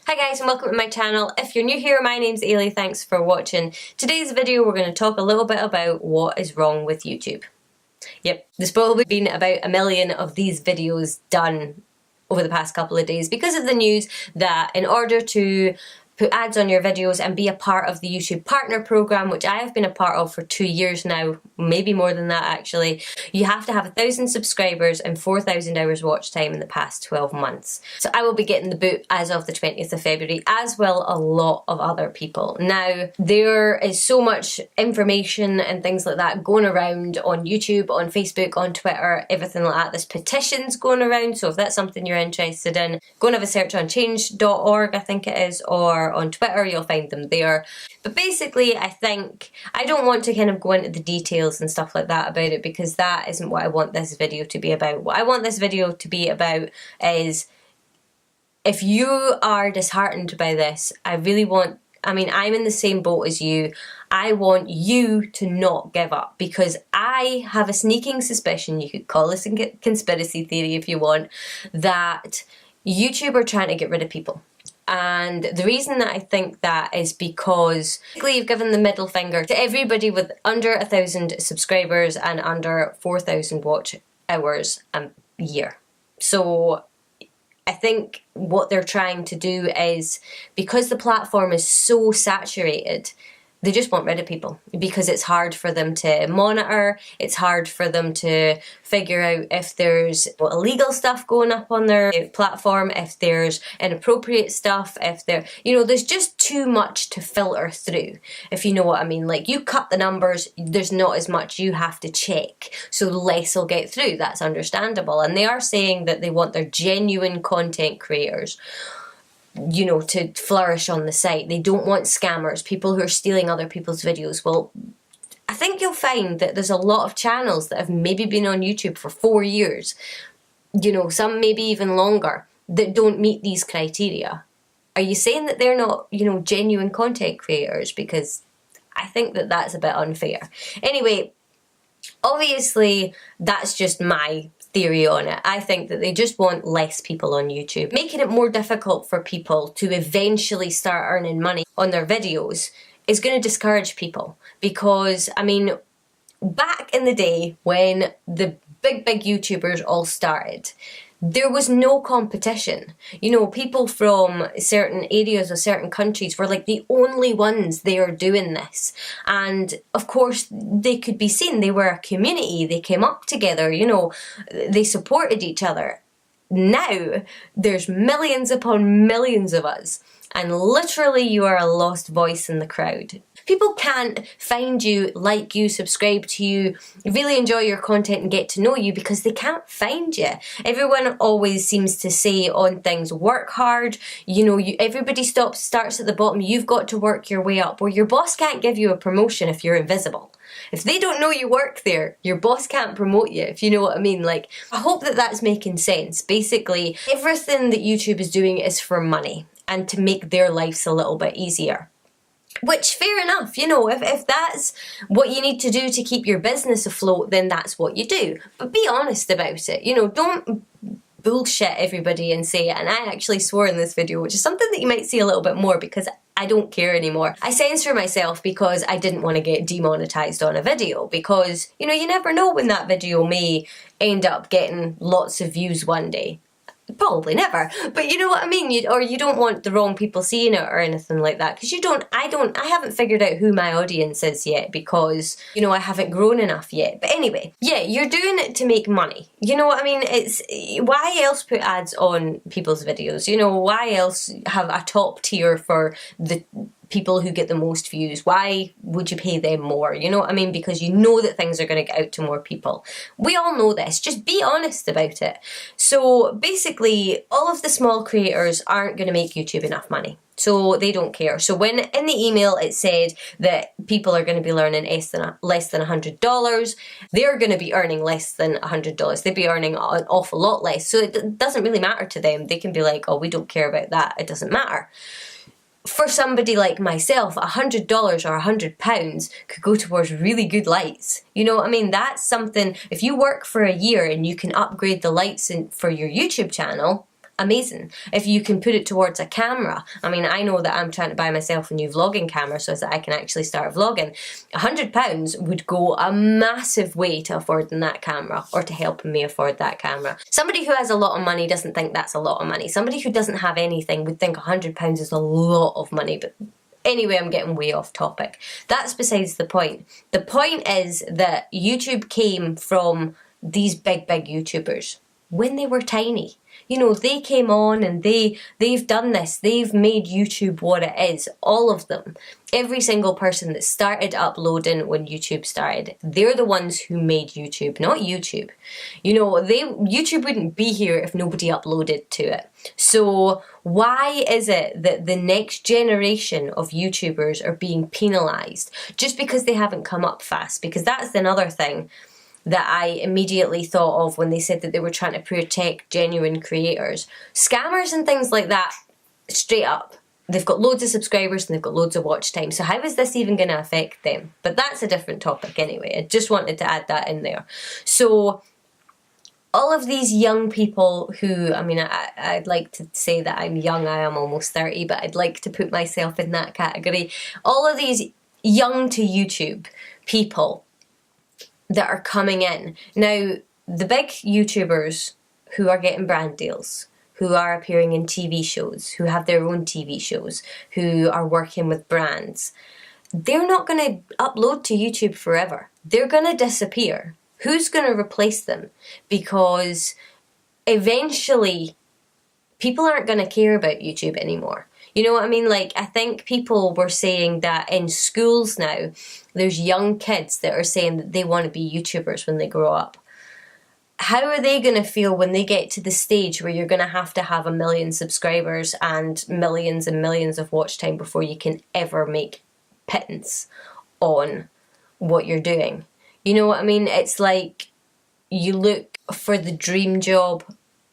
Hi guys and welcome to my channel. If you're new here, my name's Aylz, thanks for watching. Today's video we're going to talk a little bit about what is wrong with YouTube. Yep, there's probably been about a million of these videos done over the past couple of days because of the news that in order to put ads on your videos and be a part of the YouTube Partner Program, which I have been a part of for 2 years now, maybe more than that actually, you have to have 1,000 subscribers and 4,000 hours watch time in the past 12 months. So I will be getting the boot as of the 20th of February, as will a lot of other people. Now, there is so much information and things like that going around on YouTube, on Facebook, on Twitter, everything like that. There's petitions going around, so if that's something you're interested in, go and have a search on change.org, I think it is, or on Twitter, you'll find them there. But basically, I don't want to kind of go into the details and stuff like that about it because that isn't what I want this video to be about. What I want this video to be about is, if you are disheartened by this, I'm in the same boat as you. I want you to not give up because I have a sneaking suspicion, you could call this a conspiracy theory if you want, that YouTube are trying to get rid of people. And the reason that I think that is because basically you've given the middle finger to everybody with under 1,000 subscribers and under 4,000 watch hours a year. So I think what they're trying to do is, because the platform is so saturated, they just want rid of people because it's hard for them to monitor, it's hard for them to figure out if there's illegal stuff going up on their platform, if there's inappropriate stuff, if there's just too much to filter through, if you know what I mean. Like, you cut the numbers, there's not as much you have to check, so less will get through. That's understandable. And they are saying that they want their genuine content creators, to flourish on the site. They don't want scammers, people who are stealing other people's videos. Well, I think you'll find that there's a lot of channels that have maybe been on YouTube for 4 years, some maybe even longer, that don't meet these criteria. Are you saying that they're not, genuine content creators? Because I think that that's a bit unfair. Anyway, obviously, that's just my theory on it. I think that they just want less people on YouTube. Making it more difficult for people to eventually start earning money on their videos is going to discourage people because, back in the day when the big YouTubers all started, there was no competition. People from certain areas or certain countries were like the only ones there doing this. And of course, they could be seen. They were a community. They came up together, they supported each other. Now, there's millions upon millions of us. And literally, you are a lost voice in the crowd. People can't find you, like you, subscribe to you, really enjoy your content and get to know you because they can't find you. Everyone always seems to say on things, work hard, everybody starts at the bottom, you've got to work your way up. Well, your boss can't give you a promotion if you're invisible. If they don't know you work there, your boss can't promote you, if you know what I mean. Like, I hope that that's making sense. Basically, everything that YouTube is doing is for money and to make their lives a little bit easier. Which, fair enough, if that's what you need to do to keep your business afloat, then that's what you do. But be honest about it. Don't bullshit everybody and say it. And I actually swore in this video, which is something that you might see a little bit more because I don't care anymore. I censor myself because I didn't want to get demonetized on a video because, you never know when that video may end up getting lots of views one day. Probably never, but you know what I mean, you don't want the wrong people seeing it or anything like that, because I haven't figured out who my audience is yet because, I haven't grown enough yet. But anyway, yeah, you're doing it to make money. You know what I mean? It's, why else put ads on people's videos? Why else have a top tier for the people who get the most views? Why would you pay them more? You know what I mean? Because you know that things are going to get out to more people. We all know this. Just be honest about it. So basically, all of the small creators aren't going to make YouTube enough money. So they don't care. So when in the email it said that people are going to be earning less than $100, they're going to be earning less than $100. They'd be earning an awful lot less. So it doesn't really matter to them. They can be like, oh, we don't care about that. It doesn't matter. For somebody like myself, $100 or £100 could go towards really good lights. You know what I mean? That's something, if you work for a year and you can upgrade the lights for your YouTube channel, amazing. If you can put it towards a camera, I mean, I know that I'm trying to buy myself a new vlogging camera so that I can actually start vlogging. £100 would go a massive way to affording that camera, or to helping me afford that camera. Somebody who has a lot of money doesn't think that's a lot of money. Somebody who doesn't have anything would think £100 is a lot of money, but anyway, I'm getting way off topic. That's besides the point. The point is that YouTube came from these big YouTubers when they were tiny. You know, they came on and they've done this. They've made YouTube what it is. All of them. Every single person that started uploading when YouTube started, they're the ones who made YouTube, not YouTube. You know, YouTube wouldn't be here if nobody uploaded to it. So why is it that the next generation of YouTubers are being penalised just because they haven't come up fast? Because that's another thing that I immediately thought of when they said that they were trying to protect genuine creators. Scammers and things like that, straight up, they've got loads of subscribers and they've got loads of watch time. So how is this even going to affect them? But that's a different topic anyway. I just wanted to add that in there. So all of these young people who, I mean, I'd like to say that I'm young, I am almost 30, but I'd like to put myself in that category. All of these young to YouTube people that are coming in. Now, the big YouTubers who are getting brand deals, who are appearing in TV shows, who have their own TV shows, who are working with brands, they're not going to upload to YouTube forever. They're going to disappear. Who's going to replace them? Because eventually people aren't going to care about YouTube anymore. You know what I mean? Like, I think people were saying that in schools now, there's young kids that are saying that they want to be YouTubers when they grow up. How are they going to feel when they get to the stage where you're going to have 1 million subscribers and millions of watch time before you can ever make pittance on what you're doing? You know what I mean? It's like you look for the dream job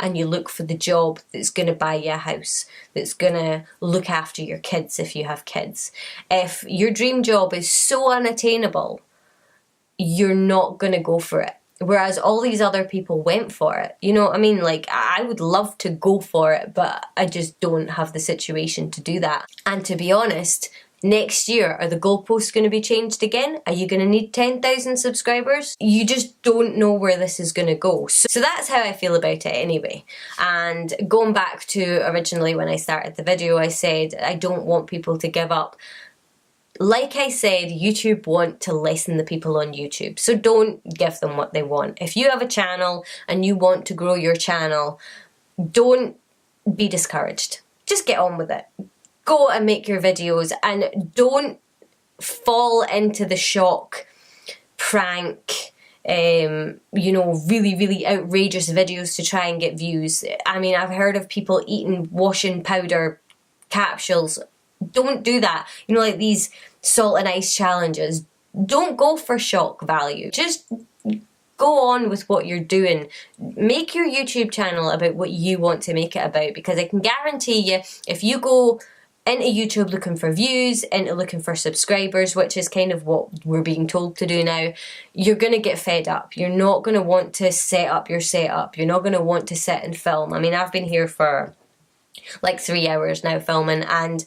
and you look for the job that's going to buy you a house, that's going to look after your kids if you have kids. If your dream job is so unattainable, you're not going to go for it. Whereas all these other people went for it. You know what I mean? Like, I would love to go for it, but I just don't have the situation to do that. And to be honest, next year, are the goalposts going to be changed again? Are you going to need 10,000 subscribers? You just don't know where this is going to go. So that's how I feel about it anyway. And going back to originally when I started the video, I said I don't want people to give up. Like I said, YouTube want to lessen the people on YouTube. So don't give them what they want. If you have a channel and you want to grow your channel, don't be discouraged. Just get on with it. Go and make your videos and don't fall into the shock, prank, you know, really outrageous videos to try and get views. I mean, I've heard of people eating washing powder capsules. Don't do that. You know, like these salt and ice challenges. Don't go for shock value. Just go on with what you're doing. Make your YouTube channel about what you want to make it about, because I can guarantee you, if you go into YouTube looking for views, into looking for subscribers, which is kind of what we're being told to do now, you're going to get fed up. You're not going to want to set up your setup. You're not going to want to sit and film. I mean, I've been here for like 3 hours now filming, and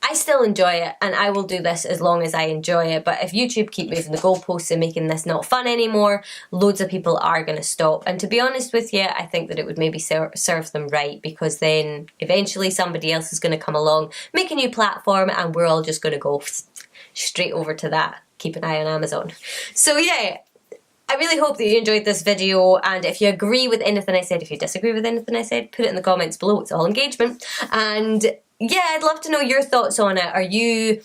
I still enjoy it, and I will do this as long as I enjoy it. But if YouTube keep moving the goalposts and making this not fun anymore, loads of people are going to stop. And to be honest with you, I think that it would maybe serve them right, because then eventually somebody else is going to come along, make a new platform, and we're all just going to go straight over to that. Keep an eye on Amazon. So yeah, I really hope that you enjoyed this video, and if you agree with anything I said, if you disagree with anything I said, put it in the comments below. It's all engagement. And yeah, I'd love to know your thoughts on it. Are you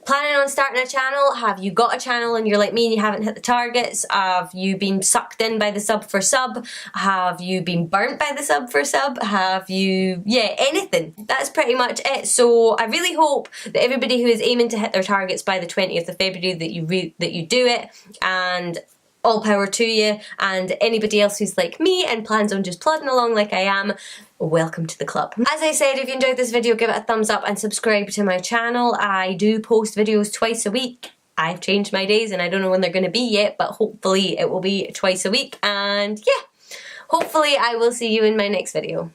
planning on starting a channel? Have you got a channel and you're like me and you haven't hit the targets? Have you been sucked in by the sub for sub? Have you been burnt by the sub for sub? Have you, yeah, anything. That's pretty much it. So I really hope that everybody who is aiming to hit their targets by the 20th of February that you do it, and all power to you. And anybody else who's like me and plans on just plodding along like I am, welcome to the club. As I said, if you enjoyed this video, give it a thumbs up and subscribe to my channel. I do post videos twice a week. I've changed my days and I don't know when they're going to be yet, but hopefully it will be twice a week. And yeah, hopefully I will see you in my next video.